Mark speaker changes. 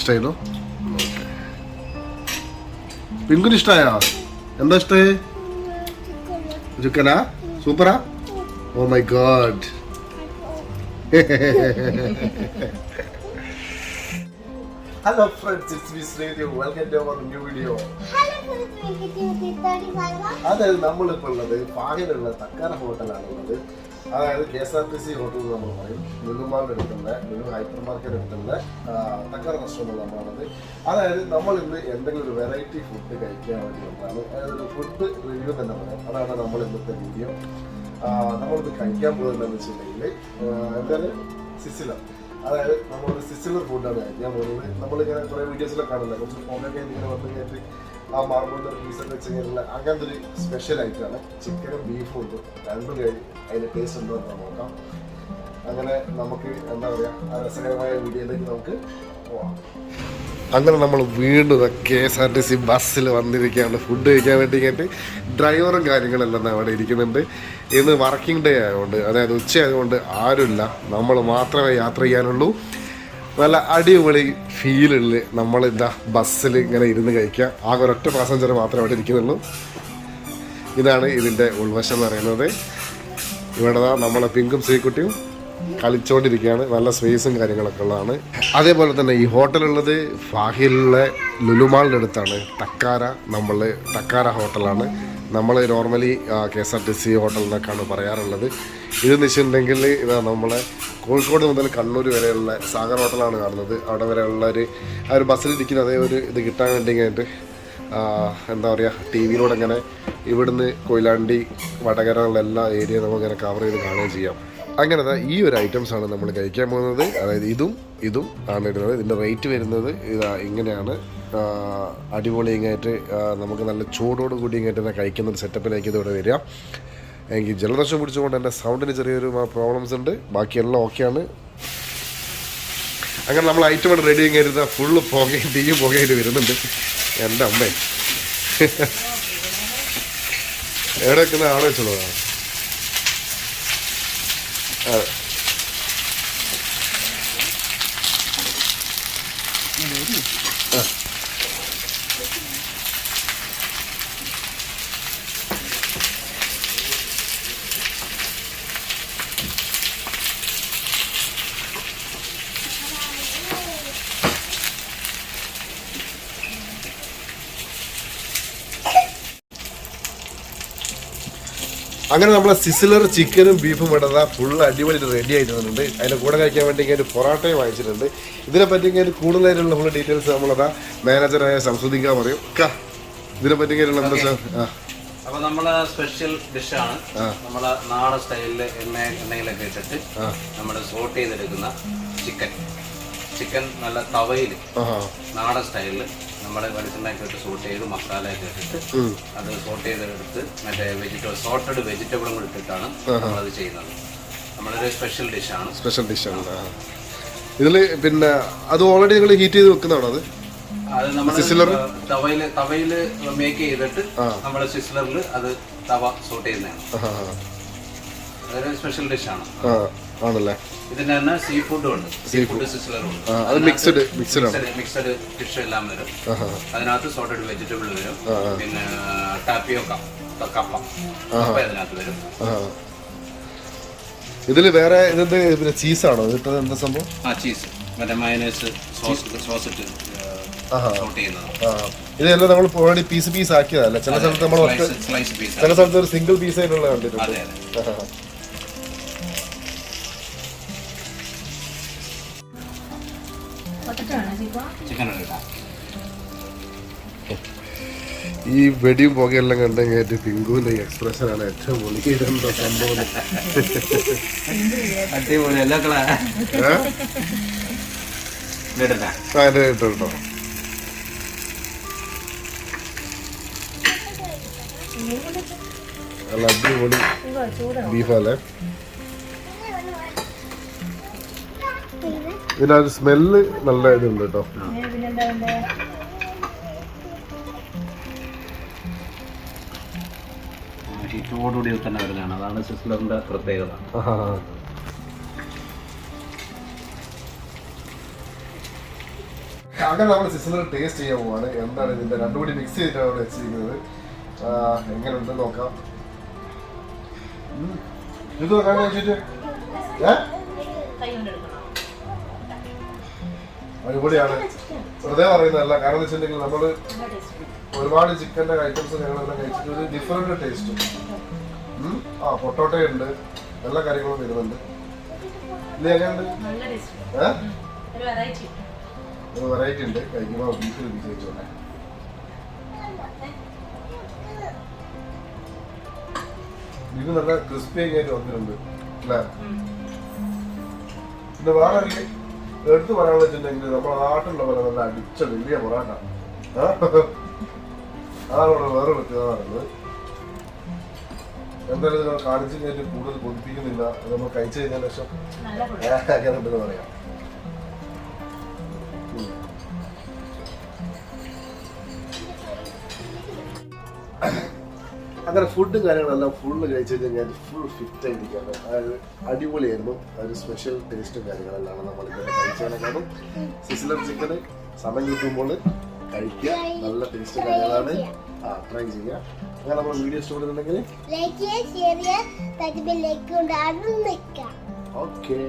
Speaker 1: ഇഷ്ടമായില്ലോ? Okay. പിങ്കുന് ഇഷ്ടമായോ? എന്താ ഇഷ്ടമായി? ചിക്കനാ? സൂപ്പറാ? Oh my god. Hello friends, it's me Sreejithchungam. Welcome to our new video. അതായത് നമ്മളിപ്പോൾ ഉള്ളത് ഫാഹിലുള്ള തക്കാര ഹോട്ടലാണുള്ളത്. അതായത് KSRTC ഹോട്ടൽ നമ്മൾ പറയും. ലുലുമാളിൻ്റെ അടുത്തുള്ള ലുലു ഹൈപ്പർ മാർക്കറ്റ് അടുത്തുള്ള തക്കാര റെസ്റ്റോറൻറ്റ് നമ്മളാണത്. അതായത് നമ്മൾ ഇന്ന് എന്തെങ്കിലും ഒരു വെറൈറ്റി ഫുഡ് കഴിക്കാൻ വേണ്ടി വന്നതാണ്. അതായത് ഒരു ഫുഡ് റിവ്യൂ തന്നെ പറയാം. അതാണ് നമ്മൾ ഇന്നത്തെ വീഡിയോ. നമ്മളിത് കഴിക്കാൻ പോകുന്നതെന്ന് വെച്ചിട്ടുണ്ടെങ്കിൽ എന്താണ് സിസിലർ. അതായത് നമ്മളൊരു സിസിലർ ഫുഡാണ് കഴിക്കാൻ പോകുന്നത്. നമ്മളിങ്ങനെ കുറേ വീഡിയോസിലൊക്കെ കാണില്ല, കുറച്ച് ഫോണൊക്കെ ഇങ്ങനെ വന്ന് കയറ്റി ആ മാർബിളിൻ്റെ പീസൊക്കെ വെച്ച് കഴിഞ്ഞാൽ അങ്ങനത്തെ ഒരു സ്പെഷ്യൽ ഐറ്റമാണ്. ചിക്കനും ബീഫും ഉണ്ട്, രണ്ടും കഴിഞ്ഞ് അതിൻ്റെ ടേസ്റ്റ് ഉണ്ടോ എന്ന് നോക്കാം. അങ്ങനെ നമുക്ക് എന്താ പറയുക, ആ രസകരമായ വീഡിയോയിലേക്ക് നമുക്ക് പോവാം. അങ്ങനെ നമ്മൾ വീണ്ടും KSRTC ബസ്സിൽ വന്നിരിക്കുകയാണ് ഫുഡ് കഴിക്കാൻ വേണ്ടി. ഡ്രൈവറും കാര്യങ്ങളെല്ലാം അവിടെ ഇരിക്കുന്നുണ്ട്. ഇന്ന് വർക്കിംഗ് ഡേ ആയതുകൊണ്ട്, അതായത് ഉച്ചയായതുകൊണ്ട് ആരുമില്ല, നമ്മൾ മാത്രമേ യാത്ര ചെയ്യാനുള്ളൂ. നല്ല അടിപൊളി ഫീലുള്ള നമ്മളിതാ ബസ്സിൽ ഇങ്ങനെ ഇരുന്ന് കഴിക്കുക. ആകെ ഒരൊറ്റ പാസഞ്ചർ മാത്രമേ അവിടെ ഇരിക്കുന്നുള്ളൂ. ഇതാണ് ഇതിൻ്റെ ഉൾവശം എന്ന് പറയുന്നത്. ഇവിടെ നമ്മളെ പിങ്കും ശ്രീക്കുട്ടിയും കളിച്ചുകൊണ്ടിരിക്കുകയാണ്. നല്ല സ്പേസും കാര്യങ്ങളൊക്കെ ഉള്ളതാണ്. അതേപോലെ തന്നെ ഈ ഹോട്ടലുള്ളത് ഫാഹിലുള്ള ലുലുമാളിൻ്റെ അടുത്താണ്. തക്കാര ഹോട്ടലാണ്. നമ്മൾ നോർമലി KSRTC ഹോട്ടൽ എന്നൊക്കെയാണ് പറയാറുള്ളത്. ഇതെന്ന് വെച്ചിട്ടുണ്ടെങ്കിൽ ഇതാ നമ്മളെ കോഴിക്കോട് മുതൽ കണ്ണൂർ വരെയുള്ള സാഗർ ഹോട്ടലാണ് കാണുന്നത്. അവിടെ വരെയുള്ള ആ ഒരു ബസ്സിലിരിക്കുന്ന അതേ ഒരു ഇത് കിട്ടാൻ വേണ്ടി കഴിഞ്ഞിട്ട് എന്താ പറയുക, ടി വിയിലൂടെ ഇങ്ങനെ ഇവിടുന്ന് കൊയിലാണ്ടി വടകര ഉള്ള എല്ലാ ഏരിയയും നമുക്കിങ്ങനെ കവർ ചെയ്ത് കാണുകയും ചെയ്യാം. അങ്ങനെ ഈ ഒരു ഐറ്റംസാണ് നമ്മൾ കഴിക്കാൻ പോകുന്നത്. അതായത് ഇതും ആണ് ഇടുന്നത്. ഇതിൻ്റെ റേറ്റ് വരുന്നത് ഇങ്ങനെയാണ്. അടിപൊളി ഇങ്ങായിട്ട് നമുക്ക് നല്ല ചൂടോട് കൂടി ഇങ്ങോട്ട് തന്നെ കഴിക്കുന്ന ഒരു സെറ്റപ്പിലേക്ക് ഇതിവിടെ വരിക. എനിക്ക് ജലദോഷം പിടിച്ചുകൊണ്ട് എൻ്റെ സൗണ്ടിന് ചെറിയൊരു പ്രോബ്ലംസ് ഉണ്ട്, ബാക്കിയെല്ലാം ഓക്കെയാണ്. അങ്ങനെ നമ്മൾ ഐറ്റം ഇവിടെ റെഡി ആയിരുന്ന ഫുള്ള് തീയും പുകയായിട്ട് വരുന്നുണ്ട്. എൻ്റെ അമ്മേ എവിടെ വെക്കുന്ന ആളെ വെച്ചുള്ളതാണ്. അങ്ങനെ നമ്മളെ സിസിലർ ചിക്കനും ബീഫും ഇടുന്ന ഫുള്ള് അടിപൊളി റെഡി ആയിട്ടുണ്ട്. അതിൻ്റെ കൂടെ കഴിക്കാൻ വേണ്ടി ഇങ്ങനെ പൊറാട്ടയും വാങ്ങിച്ചിട്ടുണ്ട്. ഇതിനെപ്പറ്റി ഇങ്ങനെ കൂടുതലായിട്ടുള്ള ഫുൾ ഡീറ്റെയിൽസ് നമ്മളതാ മാനേജറായ സംസ്കൃതിക്ക പറയും. ഇതിനെപ്പറ്റി ഇങ്ങനെയുള്ള എന്താ സാർ?
Speaker 2: അപ്പൊ നമ്മളെ സ്പെഷ്യൽ ഡിഷാണ്. നമ്മളെ നാടൻ സ്റ്റൈലില് എണ്ണയിലൊക്കെ ഇട്ടിട്ട് നമ്മൾ സോട്ട് ചെയ്തെടുക്കുന്ന ചിക്കൻ നല്ല തവയിൽ നാടൻ സ്റ്റൈലില് നമ്മൾ വെളിച്ചെണ്ണയൊക്കെ ഇട്ട് സോട്ട് ചെയ്ത് മസാലയൊക്കെ ഇട്ടിട്ട് അത് സോട്ട് ചെയ്തെടുത്ത് മറ്റേ സോട്ടഡ് വെജിറ്റബിളും കൂടി ഇട്ടിട്ടാണ് നമ്മളത് ചെയ്യുന്നത്. നമ്മളൊരു സ്പെഷ്യൽ ഡിഷാണ്.
Speaker 1: ഇതില് പിന്നെ അത് ഓൾറെഡി നിങ്ങൾ ഹീറ്റ് ചെയ്ത് വെക്കുന്നതാണോ?
Speaker 2: അത് നമ്മൾ തവയില് മേക്ക് ചെയ്തിട്ട് നമ്മൾ സിസ്ലറിൽ അത് തവ സോട്ട് ചെയ്യുന്നതാണ്. അതൊരു സ്പെഷ്യൽ ഡിഷാണ്
Speaker 1: ആണല്ലേ.
Speaker 2: ഇതിന്റെ തന്നെ സീ ഫുഡും ഉണ്ട്. സീ ഫുഡ് സിസ്ലറും ഉണ്ട്.
Speaker 1: മിക്സഡ്
Speaker 2: ഫിഷ് എല്ലാം വരും. അതിനകത്ത് സോട്ടഡ് വെജിറ്റബിൾ വരും. പിന്നെ ടാപ്പിയോക്ക കപ്പ അതിനകത്ത് വരും.
Speaker 1: ഇതില് വേറെ ഇതെന്ത് ചീസാണോ ഇട്ടത്? എന്താ സംഭവം?
Speaker 2: ചീസ് മറ്റേ മയനൈസ് സോസ് ഇട്ട് സോട്ട് ചെയ്യുന്നത്.
Speaker 1: ഇതെല്ലാം നമ്മൾ ഓൾറെഡി പീസ് ആക്കിയതല്ല. ചില സ്ഥലത്ത് നമ്മൾ ചില സ്ഥലത്ത് ഒരു സിംഗിൾ പീസ് ആയിട്ടുള്ള കണ്ടിട്ടുണ്ട്. ഈ വെടിയും പുകയെല്ലാം കണ്ടെങ്കിൽ പിങ്കുവിന്റെ എക്സ്പ്രഷനാണ് ഏറ്റവും പൊളിക്കുന്ന സംഭവം. കേട്ടോ നല്ല അടിപൊളി ബീഫല്ലേ. ഇതിനൊരു സ്മെല്ല് നല്ല ഇതുണ്ട് കേട്ടോ.
Speaker 2: ചൂടോടുകൂടി തന്നെ വരുന്നതാണ്. അതാണ് സിസ്ലറിന്റെ പ്രത്യേകത.
Speaker 1: അങ്ങനെ നമ്മൾ സിസിലർ ടേസ്റ്റ് ചെയ്യാൻ പോവാണ്. എന്താണ് ഇതിന്റെ രണ്ടും കൂടി മിക്സ് ചെയ്തിട്ടാണ് അവിടെ വെച്ചിരിക്കുന്നത്. എങ്ങനെയുണ്ട് നോക്കാം. ഇത് നോക്കാൻ വെച്ചിട്ട് അടിപൊളിയാണ്. വെറുതെ പറയുന്നതല്ല. കാരണം എന്ന് വെച്ചിട്ടുണ്ടെങ്കിൽ നമ്മള് ഒരുപാട് ചിക്കൻ്റെ ഐറ്റംസ് ഞങ്ങളെല്ലാം കഴിച്ചിട്ട് ഒരു ഡിഫറെന്റ് ടേസ്റ്റ്. പൊട്ടോട്ട ഉണ്ട്, എല്ലാ കാര്യങ്ങളും വരുന്നുണ്ട്. ഇത് എങ്ങനെയുണ്ട്? ഒരു വെറൈറ്റി ഉണ്ട്. കഴിക്കുമ്പോൾ ബീഫ് വിജയിച്ചോട്ടെ. ബീഫ് നല്ല ക്രിസ്പി ആയിട്ട് വന്നിട്ടുണ്ട് അല്ലേ? പിന്നെ വേറെ എടുത്ത് പറയാന്ന് വെച്ചിട്ടുണ്ടെങ്കിൽ നമ്മുടെ നാട്ടിലുള്ള പോലെ നല്ല അടിച്ച വലിയ പൊറാട്ട. അതാണ് വേറെ പ്രത്യേകത പറയുന്നത്. എന്തായാലും നിങ്ങൾ കാണിച്ചു കഴിഞ്ഞിട്ട് കൂടുതൽ കൊതിപ്പിക്കുന്നില്ല. അത് നമ്മൾ കഴിച്ചു കഴിഞ്ഞതിന് ശേഷം അങ്ങനെ ഉണ്ടെന്ന് പറയാം. അങ്ങനെ ഫുഡും കാര്യങ്ങളെല്ലാം ഫുള്ള് കഴിച്ചു കഴിഞ്ഞാൽ ഫുൾ ഫിറ്റ് ആയിരിക്കുകയാണ്. അതായത് അടിപൊളിയായിരുന്നു. ഒരു സ്പെഷ്യൽ ടേസ്റ്റും കാര്യങ്ങളെല്ലാം നമ്മളിവിടെ കഴിച്ചതിനെക്കാളും സിസിലർ ചിക്കന് സമയം കിട്ടുമ്പോൾ കഴിക്കുക. നല്ല ടേസ്റ്റ് കാര്യങ്ങളാണ്. ട്രൈ ചെയ്യുക. അങ്ങനെ നമ്മൾ വീഡിയോ ഇഷ്ടപ്പെടുന്നുണ്ടെങ്കിൽ
Speaker 3: ലൈക്ക് ചെയ്യുക, ഷെയർ ചെയ്യുക, ഓക്കേ.